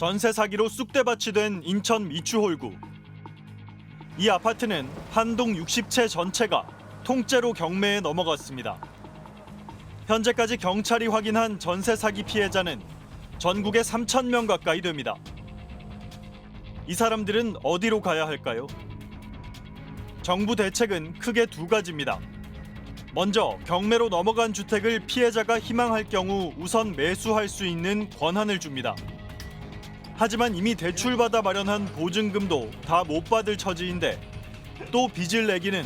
전세 사기로 쑥대밭이 된 인천 미추홀구. 이 아파트는 한 동 60채 전체가 통째로 경매에 넘어갔습니다. 현재까지 경찰이 확인한 전세 사기 피해자는 전국에 3,000명 가까이 됩니다. 이 사람들은 어디로 가야 할까요? 정부 대책은 크게 두 가지입니다. 먼저 경매로 넘어간 주택을 피해자가 희망할 경우 우선 매수할 수 있는 권한을 줍니다. 하지만 이미 대출받아 마련한 보증금도 다 못 받을 처지인데 또 빚을 내기는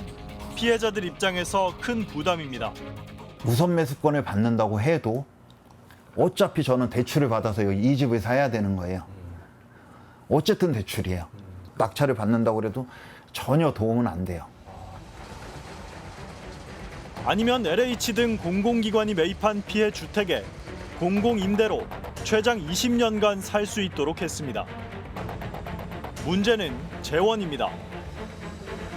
피해자들 입장에서 큰 부담입니다. 우선 매수권을 받는다고 해도 어차피 저는 대출을 받아서 이 집을 사야 되는 거예요. 어쨌든 대출이에요. 낙찰을 받는다고 해도 전혀 도움은 안 돼요. 아니면 LH 등 공공기관이 매입한 피해 주택에 공공임대로 최장 20년간 살 수 있도록 했습니다. 문제는 재원입니다.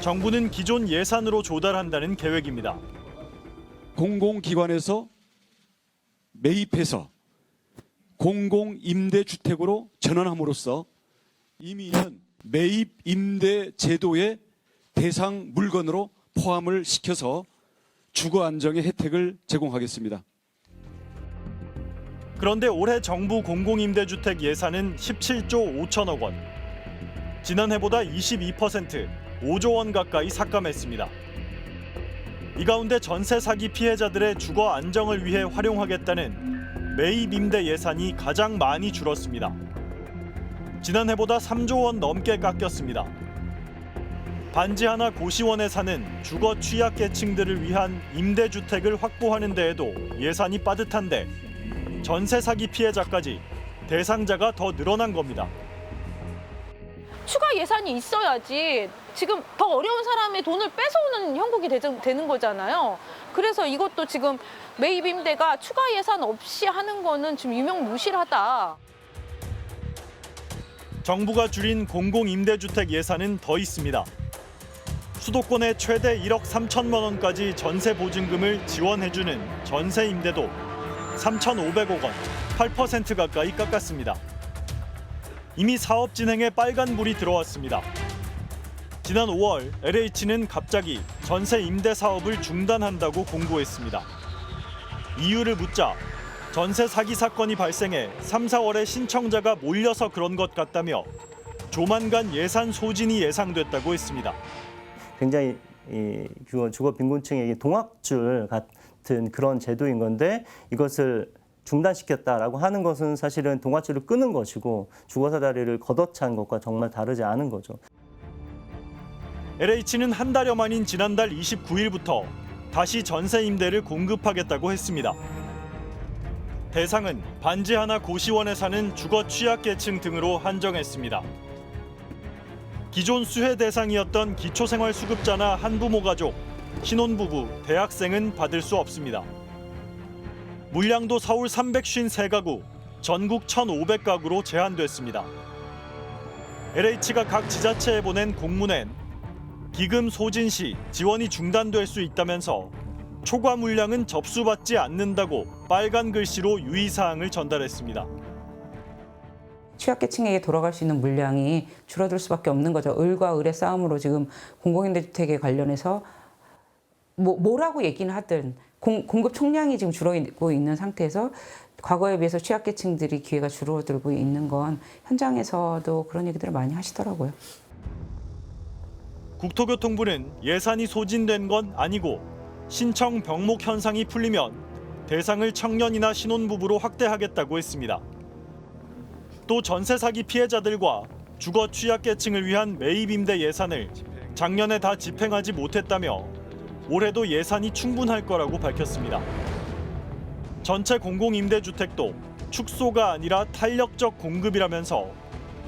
정부는 기존 예산으로 조달한다는 계획입니다. 공공기관에서 매입해서 공공임대주택으로 전환함으로써 이미는 매입임대 제도의 대상 물건으로 포함을 시켜서 주거 안정의 혜택을 제공하겠습니다. 그런데 올해 정부 공공임대주택 예산은 17조 5천억 원. 지난해보다 22%, 5조 원 가까이 삭감했습니다. 이 가운데 전세 사기 피해자들의 주거 안정을 위해 활용하겠다는 매입 임대 예산이 가장 많이 줄었습니다. 지난해보다 3조 원 넘게 깎였습니다. 반지 하나 고시원에 사는 주거 취약계층들을 위한 임대주택을 확보하는 데에도 예산이 빠듯한데 전세 사기 피해자까지 대상자가 더 늘어난 겁니다. 추가 예산이 있어야지 지금 더 어려운 사람의 돈을 뺏어오는 형국이 되는 거잖아요. 그래서 이것도 지금 매입 임대가 추가 예산 없이 하는 거는 지금 유명무실하다. 정부가 줄인 공공임대주택 예산은 더 있습니다. 수도권에 최대 1억 3천만 원까지 전세 보증금을 지원해주는 전세임대도 3,500억 원, 8% 가까이 깎았습니다. 이미 사업 진행에 빨간불이 들어왔습니다. 지난 5월 LH는 갑자기 전세 임대 사업을 중단한다고 공고했습니다. 이유를 묻자 전세 사기 사건이 발생해 3, 4월에 신청자가 몰려서 그런 것 같다며 조만간 예산 소진이 예상됐다고 했습니다. 굉장히 주거 빈곤층에게 동학줄 같은 그런 제도인 건데 이것을 중단시켰다라고 하는 것은 사실은 동아줄을 끊은 것이고 주거사다리를 걷어찬 것과 정말 다르지 않은 거죠. LH는 한 달여 만인 지난달 29일부터 다시 전세 임대를 공급하겠다고 했습니다. 대상은 반지 하나 고시원에 사는 주거 취약계층 등으로 한정했습니다. 기존 수혜 대상이었던 기초생활수급자나 한부모 가족, 신혼부부, 대학생은 받을 수 없습니다. 물량도 서울 353가구, 전국 1,500가구로 제한됐습니다. LH가 각 지자체에 보낸 공문엔 기금 소진 시 지원이 중단될 수 있다면서 초과 물량은 접수받지 않는다고 빨간 글씨로 유의사항을 전달했습니다. 취약계층에게 돌아갈 수 있는 물량이 줄어들 수밖에 없는 거죠. 을과 을의 싸움으로 지금 공공임대주택에 관련해서 뭐라고 얘기는 하든 공급 총량이 지금 줄어들고 있는 상태에서 과거에 비해서 취약계층들이 기회가 줄어들고 있는 건 현장에서도 그런 얘기들을 많이 하시더라고요. 국토교통부는 예산이 소진된 건 아니고 신청 병목 현상이 풀리면 대상을 청년이나 신혼부부로 확대하겠다고 했습니다. 또 전세 사기 피해자들과 주거 취약계층을 위한 매입 임대 예산을 작년에 다 집행하지 못했다며 올해도 예산이 충분할 거라고 밝혔습니다. 전체 공공임대주택도 축소가 아니라 탄력적 공급이라면서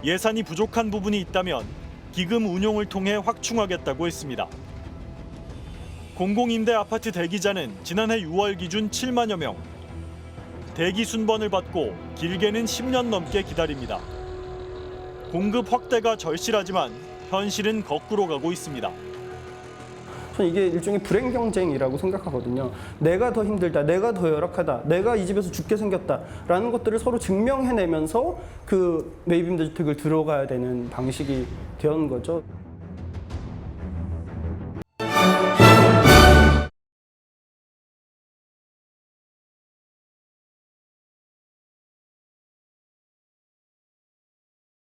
예산이 부족한 부분이 있다면 기금 운용을 통해 확충하겠다고 했습니다. 공공임대 아파트 대기자는 지난해 6월 기준 7만여 명. 대기 순번을 받고 길게는 10년 넘게 기다립니다. 공급 확대가 절실하지만 현실은 거꾸로 가고 있습니다. 저는 이게 일종의 불행 경쟁이라고 생각하거든요. 내가 더 힘들다, 내가 더 열악하다, 내가 이 집에서 죽게 생겼다라는 것들을 서로 증명해내면서 그 매입임대주택을 들어가야 되는 방식이 되는 거죠.